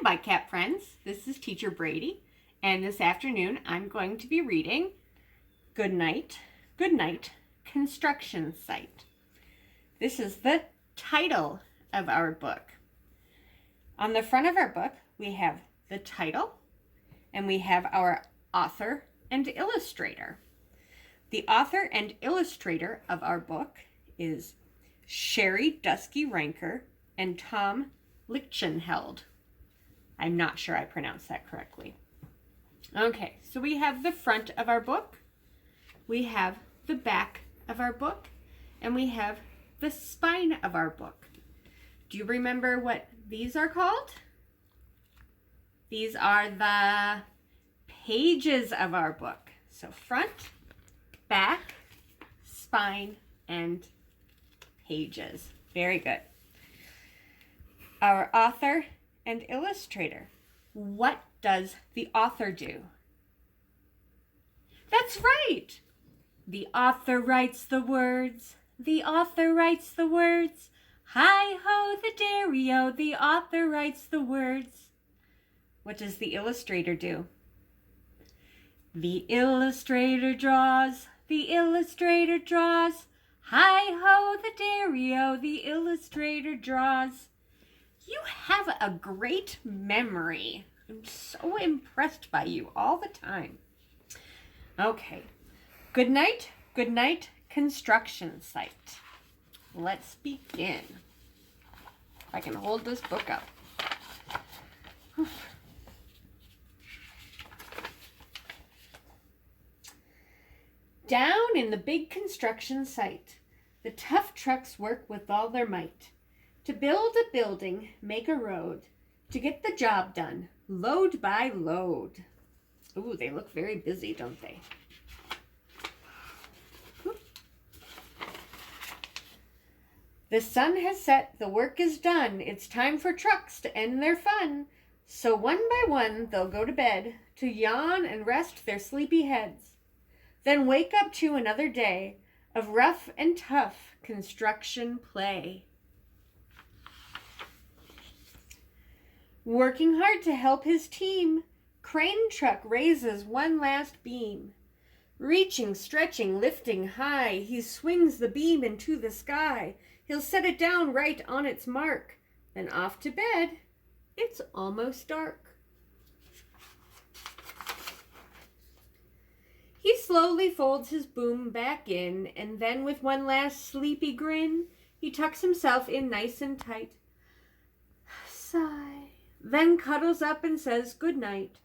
my cat friends. This is Teacher Brady, and this afternoon I'm going to be reading Goodnight Goodnight Construction Site. This is the title of our book. On the front of our book, we have the title, and we have our author and illustrator. The author and illustrator of our book is Sherry Dusky Ranker and Tom Lichtenheld. I'm not sure I pronounced that correctly. Okay, so we have the front of our book, we have the back of our book, and we have the spine of our book. Do you remember what these are called? These are the pages of our book. So front, back, spine, and pages. Very good. Our author and illustrator. What does the author do? That's right. The author writes the words. The author writes the words. Hi-ho the dairy-o, the author writes the words. What does the illustrator do? The illustrator draws. The illustrator draws. Hi-ho the dairy-o, the illustrator draws. You have a great memory. I'm so impressed by you all the time. Okay. Goodnight, Goodnight Construction Site. Let's begin. If I can hold this book up. Down in the big construction site, the tough trucks work with all their might. To build a building, make a road, to get the job done, load by load. Ooh, they look very busy, don't they? The sun has set, the work is done, it's time for trucks to end their fun. So one by one they'll go to bed, to yawn and rest their sleepy heads. Then wake up to another day of rough and tough construction play. Working hard to help his team, crane truck raises one last beam. Reaching, stretching, lifting high, he swings the beam into the sky. He'll set it down right on its mark, then off to bed. It's almost dark. He slowly folds his boom back in, and then with one last sleepy grin, he tucks himself in nice and tight. Sigh. Then cuddles up and says good night.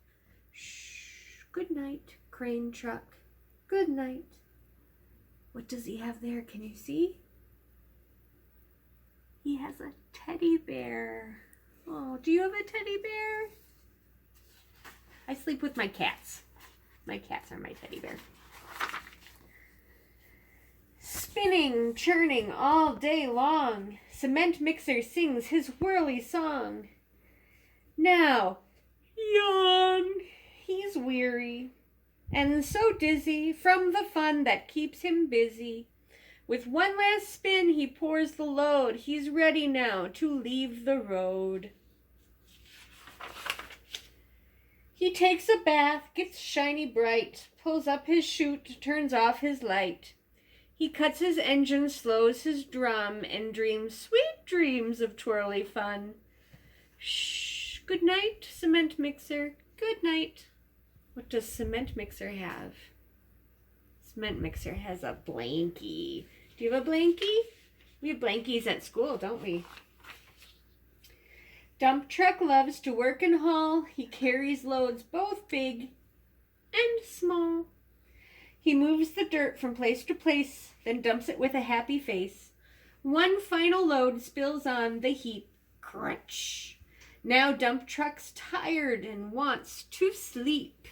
Shh, good night, crane truck. Good night. What does he have there? Can you see? He has a teddy bear. Oh, do you have a teddy bear? I sleep with my cats. My cats are my teddy bear. Spinning, churning all day long, cement mixer sings his whirly song. Now, yawn, he's weary and so dizzy from the fun that keeps him busy. With one last spin, he pours the load. He's ready now to leave the road. He takes a bath, gets shiny bright, pulls up his chute, turns off his light. He cuts his engine, slows his drum, and dreams sweet dreams of twirly fun. Shh. Good night, cement mixer. Good night. What does cement mixer have? Cement mixer has a blankie. Do you have a blankie? We have blankies at school, don't we? Dump truck loves to work and haul. He carries loads both big and small. He moves the dirt from place to place, then dumps it with a happy face. One final load spills on the heap. Crunch. Now dump truck's tired and wants to sleep.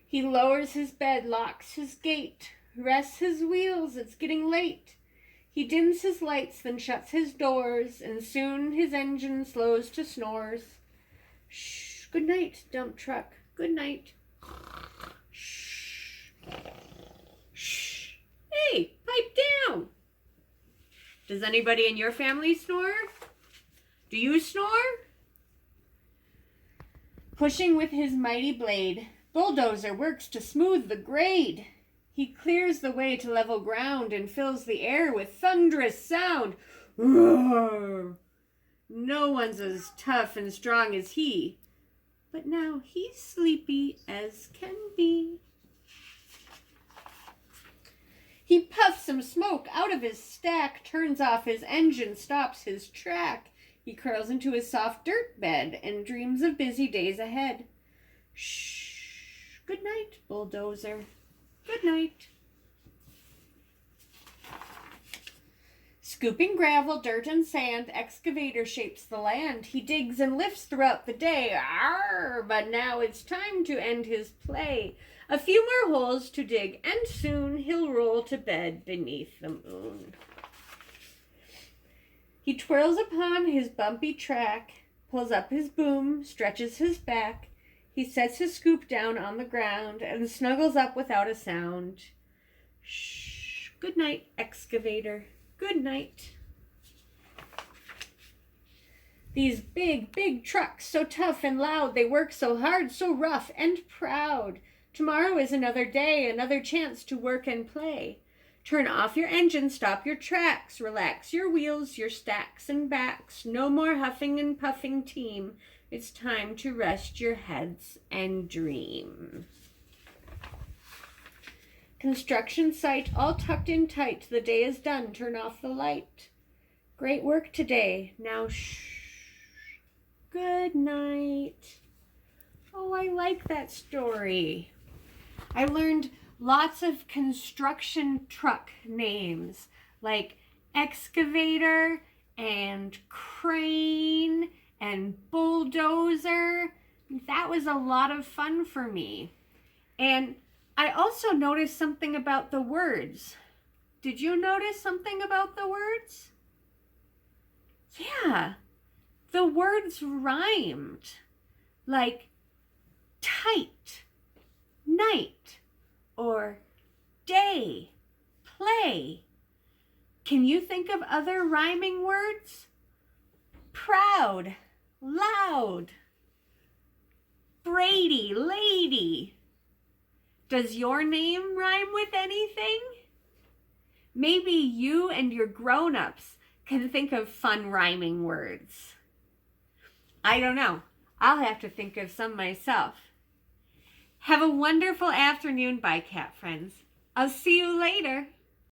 He lowers his bed, locks his gate, rests his wheels, it's getting late. He dims his lights, then shuts his doors, and soon his engine slows to snores. Shh, good night, dump truck, good night. Shh. Shh. Hey, pipe down. Does anybody in your family snore? Do you snore? Pushing with his mighty blade, Bulldozer works to smooth the grade. He clears the way to level ground and fills the air with thunderous sound. Roar! No one's as tough and strong as he, but now he's sleepy as can be. He puffs some smoke out of his stack, turns off his engine, stops his track. He curls into his soft dirt bed and dreams of busy days ahead. Shh. Good night, Bulldozer. Good night. Scooping gravel, dirt, and sand, Excavator shapes the land. He digs and lifts throughout the day. Arr, but now it's time to end his play. A few more holes to dig, and soon he'll roll to bed beneath the moon. He twirls upon his bumpy track, pulls up his boom, stretches his back. He sets his scoop down on the ground and snuggles up without a sound. Shh. Good night, Excavator. Good night. These big, big trucks, so tough and loud, they work so hard, so rough and proud. Tomorrow is another day, another chance to work and play. Turn off your engine, stop your tracks, relax your wheels, your stacks and backs. No more huffing and puffing, team. It's time to rest your heads and dream. Construction site all tucked in tight. The day is done. Turn off the light. Great work today. Now shh. Good night. Oh, I like that story. I learned lots of construction truck names like excavator and crane and bulldozer. That was a lot of fun for me. And I also noticed something about the words. Did you notice something about the words? Yeah, the words rhymed. Like tight, night, or day, play. Can you think of other rhyming words? Proud, loud, Brady, lady. Does your name rhyme with anything? Maybe you and your grown-ups can think of fun rhyming words. I don't know. I'll have to think of some myself. Have a wonderful afternoon, bye, cat friends. I'll see you later.